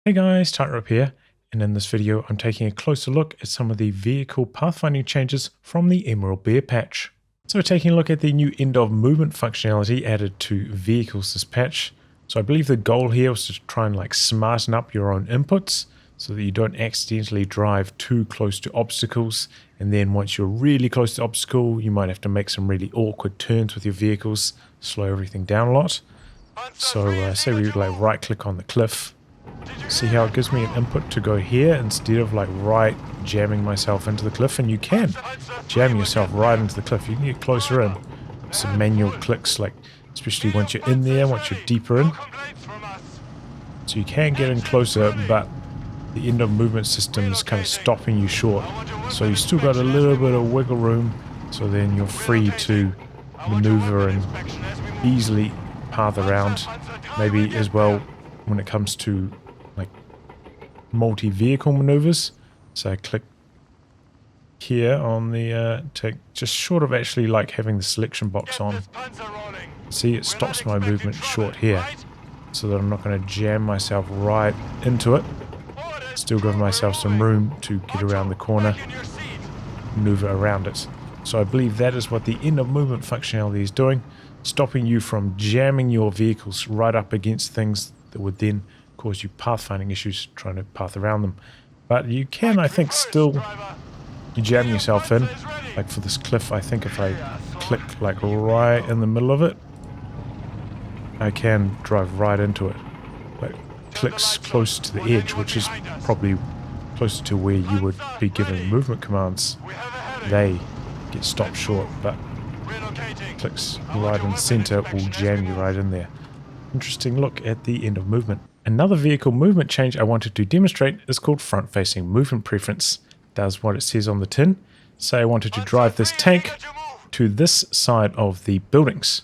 Hey guys, Tightrope here, and in this video I'm taking a closer look at some of the vehicle pathfinding changes from the Emerald Bear patch. So we're taking a look at the new end of movement functionality added to vehicles this patch. So I believe the goal here was to try and smarten up your own inputs so that you don't accidentally drive too close to obstacles, and then once you're really close to the obstacle you might have to make some really awkward turns with your vehicles, slow everything down a lot. So say we right click on the cliff. See how it gives me an input to go here instead of right jamming myself into the cliff, and you can jam yourself right into the cliff. You can get closer in. Some manual clicks, especially once you're in there, once you're deeper in. So you can get in closer, but the end of movement system is kind of stopping you short. So you still got a little bit of wiggle room, so then you're free to maneuver and easily path around. Maybe as well when it comes to multi-vehicle maneuvers. So I click here on the tick, just short of actually having the selection box on. See, it stops my movement short here, so that I'm not going to jam myself right into it. Still give myself some room to get around the corner, maneuver around it. So I believe that is what the end of movement functionality is doing, stopping you from jamming your vehicles right up against things that would then cause you pathfinding issues trying to path around them. But you can, I think, still jam yourself in. Like for this cliff, I think if I click right in the middle of it, I can drive right into it. Clicks close to the edge, which is probably closer to where you would be given movement commands, they get stopped short, but clicks right in the center will jam you right in there. Interesting look at the end of movement. Another vehicle movement change I wanted to demonstrate is called front-facing movement preference. It does what it says on the tin. Say I wanted to drive this tank to this side of the buildings.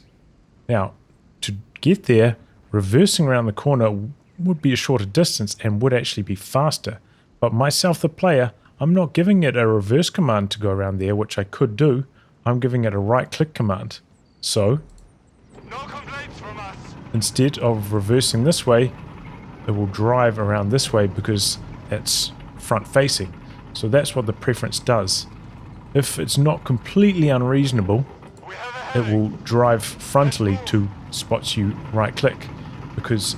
Now, to get there, reversing around the corner would be a shorter distance and would actually be faster. But myself, the player, I'm not giving it a reverse command to go around there, which I could do. I'm giving it a right-click command. So, instead of reversing this way, it will drive around this way because that's front-facing. So that's what the preference does. If it's not completely unreasonable, it will drive frontally to spots you right-click, because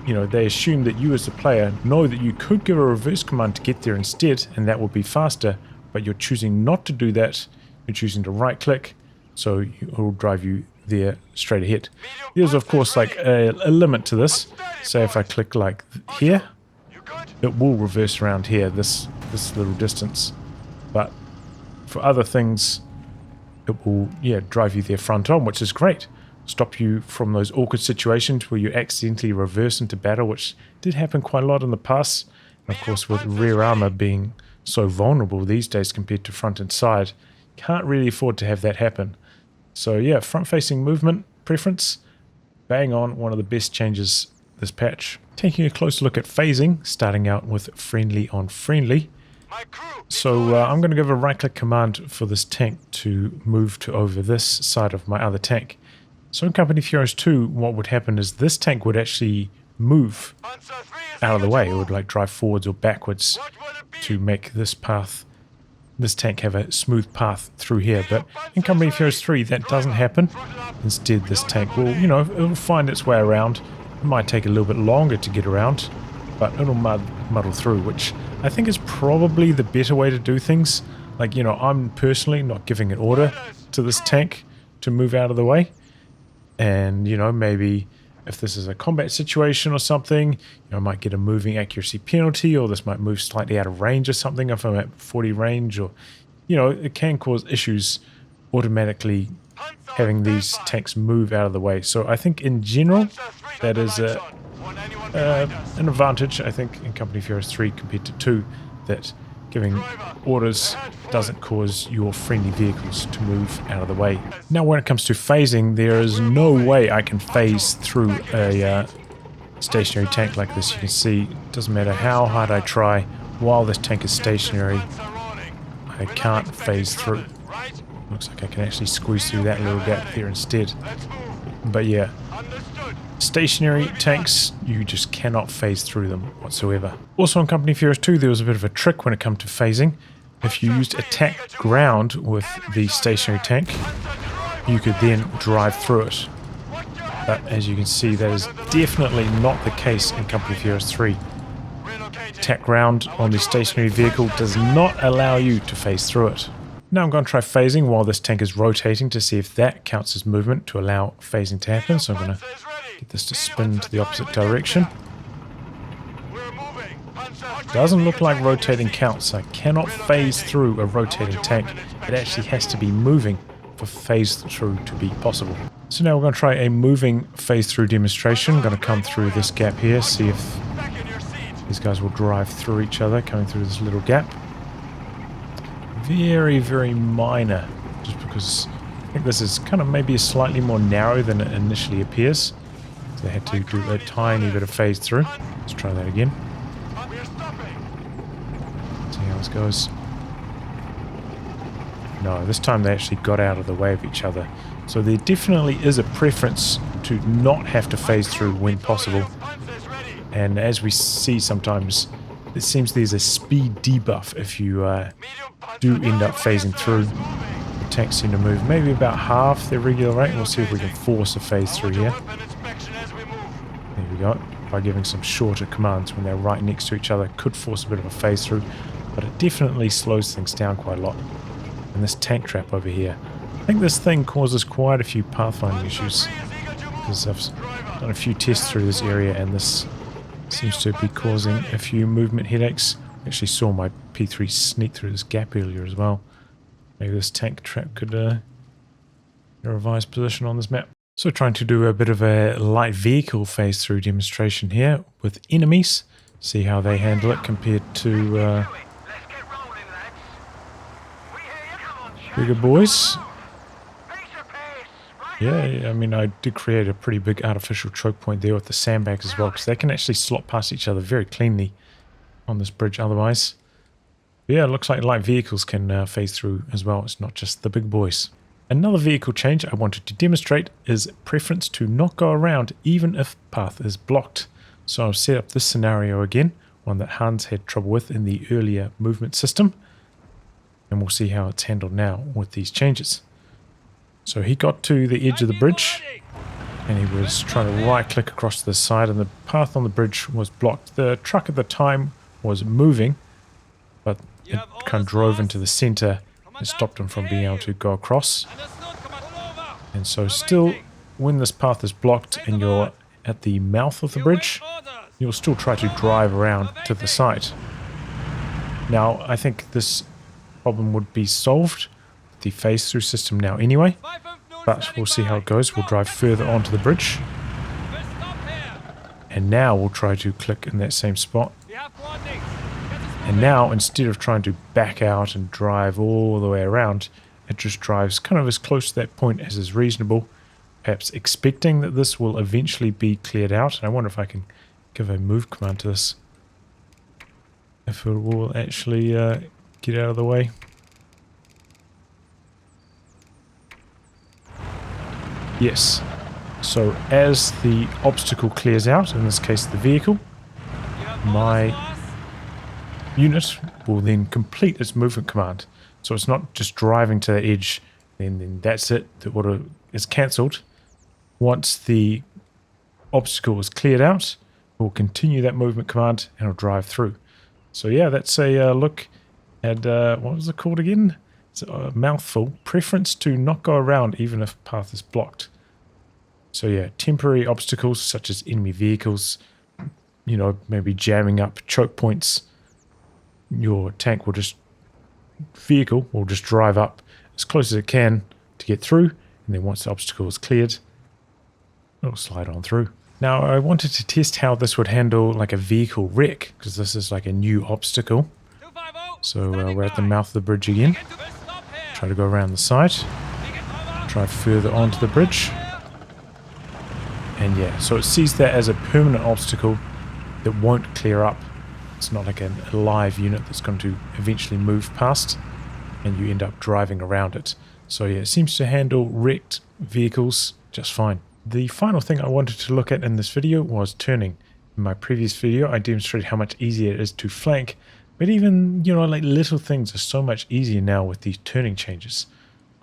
they assume that you as the player know that you could give a reverse command to get there instead, and that will be faster, but you're choosing not to do that. You're choosing to right-click, so it will drive you there straight ahead. There's of course a limit to this. Say if I click here, it will reverse around here, this little distance. But for other things, it will drive you there front on, which is great. Stop you from those awkward situations where you accidentally reverse into battle, which did happen quite a lot in the past. And of course, with rear armor being so vulnerable these days compared to front and side, can't really afford to have that happen. So yeah, front-facing movement preference, bang on, one of the best changes this patch. Taking a closer look at phasing, starting out with friendly on friendly. So I'm going to give a right-click command for this tank to move to over this side of my other tank. So in Company of Heroes 2, what would happen is this tank would actually move out of the way. It would drive forwards or backwards to make this tank have a smooth path through here. But in Company of Heroes 3, that doesn't happen. Instead, this tank will, it'll find its way around. It might take a little bit longer to get around, but it'll muddle through, which I think is probably the better way to do things. I'm personally not giving an order to this tank to move out of the way. And, maybe if this is a combat situation or something, I might get a moving accuracy penalty, or this might move slightly out of range or something if I'm at 40 range, or, it can cause issues automatically having these tanks move out of the way. So I think in general, that is an advantage, I think, in Company of Heroes 3 compared to 2, that giving orders doesn't cause your friendly vehicles to move out of the way. Now when it comes to phasing, there is no way I can phase through a stationary tank like this. You can see it doesn't matter how hard I try, while this tank is stationary, I can't phase through. Looks like I can actually squeeze through that little gap there instead. But yeah, Stationary tanks, you just cannot phase through them whatsoever. Also on Company Furious 2, there was a bit of a trick when it comes to phasing. If you used attack ground with the stationary tank, you could then drive through it. But as you can see, that is definitely not the case in Company Furious 3. Attack ground on the stationary vehicle does not allow you to phase through it. Now I'm going to try phasing while this tank is rotating to see if that counts as movement to allow phasing to happen. So I'm going to get this to spin to the opposite direction. Doesn't look like rotating counts. I cannot phase through a rotating tank. It actually has to be moving for phase through to be possible. So now we're going to try a moving phase through demonstration. I'm going to come through this gap here, see if these guys will drive through each other, coming through this little gap. Very, very minor, just because I think this is kind of maybe a slightly more narrow than it initially appears. So they had to do a tiny bit of phase through. Let's try that again. See how this goes. No, this time they actually got out of the way of each other. So there definitely is a preference to not have to phase through when possible. And as we see sometimes, it seems there's a speed debuff if you do end up phasing through. The tanks seem to move maybe about half their regular rate. We'll see if we can force a phase through here. There we go. By giving some shorter commands when they're right next to each other, could force a bit of a phase through, but it definitely slows things down quite a lot. And this tank trap over here, I think this thing causes quite a few pathfinding issues, because I've done a few tests through this area and this seems to be causing a few movement headaches. Actually saw my P3 sneak through this gap earlier as well. Maybe this tank trap could get a revised position on this map. So trying to do a bit of a light vehicle phase through demonstration here with enemies. See how they handle it compared to bigger boys. Yeah, I mean, I did create a pretty big artificial choke point there with the sandbags as well, because they can actually slot past each other very cleanly on this bridge otherwise. Yeah, it looks like light vehicles can phase through as well. It's not just the big boys. Another vehicle change I wanted to demonstrate is preference to not go around even if path is blocked. So I've set up this scenario again, one that Hans had trouble with in the earlier movement system. And we'll see how it's handled now with these changes. So he got to the edge of the bridge and he was trying to right click across to the side and the path on the bridge was blocked. The truck at the time was moving, but it kind of drove into the center and stopped him from being able to go across. And so still, when this path is blocked and you're at the mouth of the bridge, you'll still try to drive around to the side. Now, I think this problem would be solved with the phase through system now anyway, but we'll see how it goes. We'll drive further onto the bridge. And now we'll try to click in that same spot. And now, instead of trying to back out and drive all the way around, it just drives kind of as close to that point as is reasonable, perhaps expecting that this will eventually be cleared out. And I wonder if I can give a move command to this, if it will actually get out of the way. Yes. So as the obstacle clears out, in this case the vehicle, my unit will then complete its movement command. So it's not just driving to the edge, then that's it, the order is cancelled. Once the obstacle is cleared out, it will continue that movement command and it'll drive through. So yeah, that's a look at, what was it called again? It's a mouthful. Preference to not go around even if path is blocked. So yeah, temporary obstacles such as enemy vehicles, you know, maybe jamming up choke points. Your tank will just drive up as close as it can to get through, and then once the obstacle is cleared, it'll slide on through. Now I wanted to test how this would handle like a vehicle wreck, because this is like a new obstacle. So we're at the mouth of the bridge again. Try to go around the side. Drive further onto the bridge. And yeah, so it sees that as a permanent obstacle that won't clear up. It's not like a live unit that's going to eventually move past and you end up driving around it. So yeah, it seems to handle wrecked vehicles just fine. The final thing I wanted to look at in this video was turning. In my previous video, I demonstrated how much easier it is to flank, but even, you know, like little things are so much easier now with these turning changes.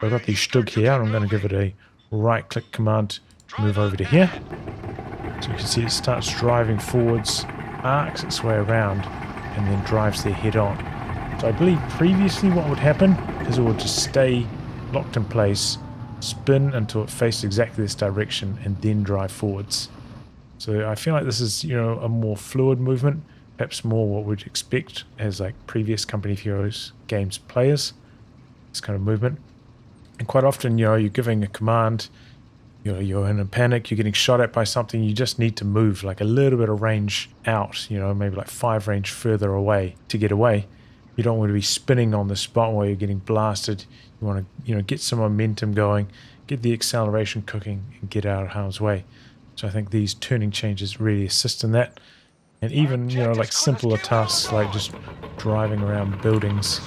I've got the Stug here, and I'm going to give it a right-click command to move over to here. So you can see it starts driving forwards, arcs its way around, and then drives there head-on. So I believe previously what would happen is it would just stay locked in place, spin until it faced exactly this direction, and then drive forwards. So I feel like this is, you know, a more fluid movement, perhaps more what we'd expect as like previous Company of Heroes games players, this kind of movement. And quite often, you know, you're giving a command, you know, you're in a panic, you're getting shot at by something, you just need to move like a little bit of range out, you know, maybe like 5 range further away to get away. You don't want to be spinning on the spot while you're getting blasted. You want to, you know, get some momentum going, get the acceleration cooking, and get out of harm's way. So I think these turning changes really assist in that. And even, you know, like simpler tasks like just driving around buildings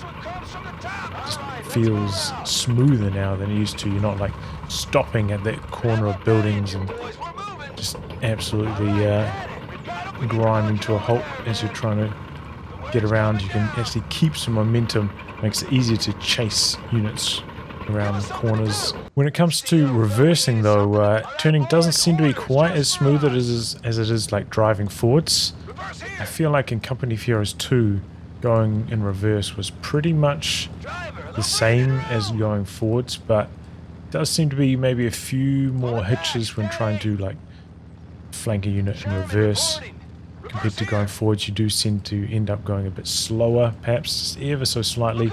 just feels smoother now than it used to. You're not like stopping at that corner of buildings and just absolutely grinding to a halt as you're trying to get around. You can actually keep some momentum. Makes it easier to chase units around corners. When it comes to reversing though, turning doesn't seem to be quite as smooth as it is like driving forwards. I feel like in Company of Heroes 2, going in reverse was pretty much the same as going forwards, but it does seem to be maybe a few more hitches when trying to like flank a unit in reverse. Compared to going forwards, you do seem to end up going a bit slower, perhaps just ever so slightly.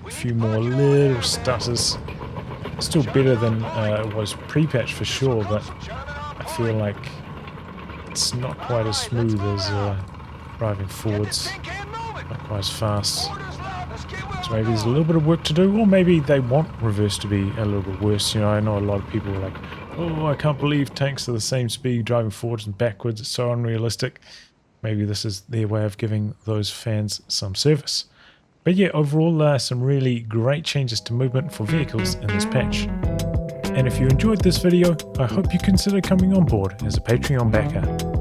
A few more little stutters. Still better than it was pre-patch for sure, but I feel like it's not quite as smooth as driving forwards, not quite as fast. So maybe there's a little bit of work to do, or maybe they want reverse to be a little bit worse. You know, I know a lot of people are like, oh, I can't believe tanks are the same speed driving forwards and backwards, it's so unrealistic. Maybe this is their way of giving those fans some service. But yeah, overall, some really great changes to movement for vehicles in this patch. And if you enjoyed this video, I hope you consider coming on board as a Patreon backer.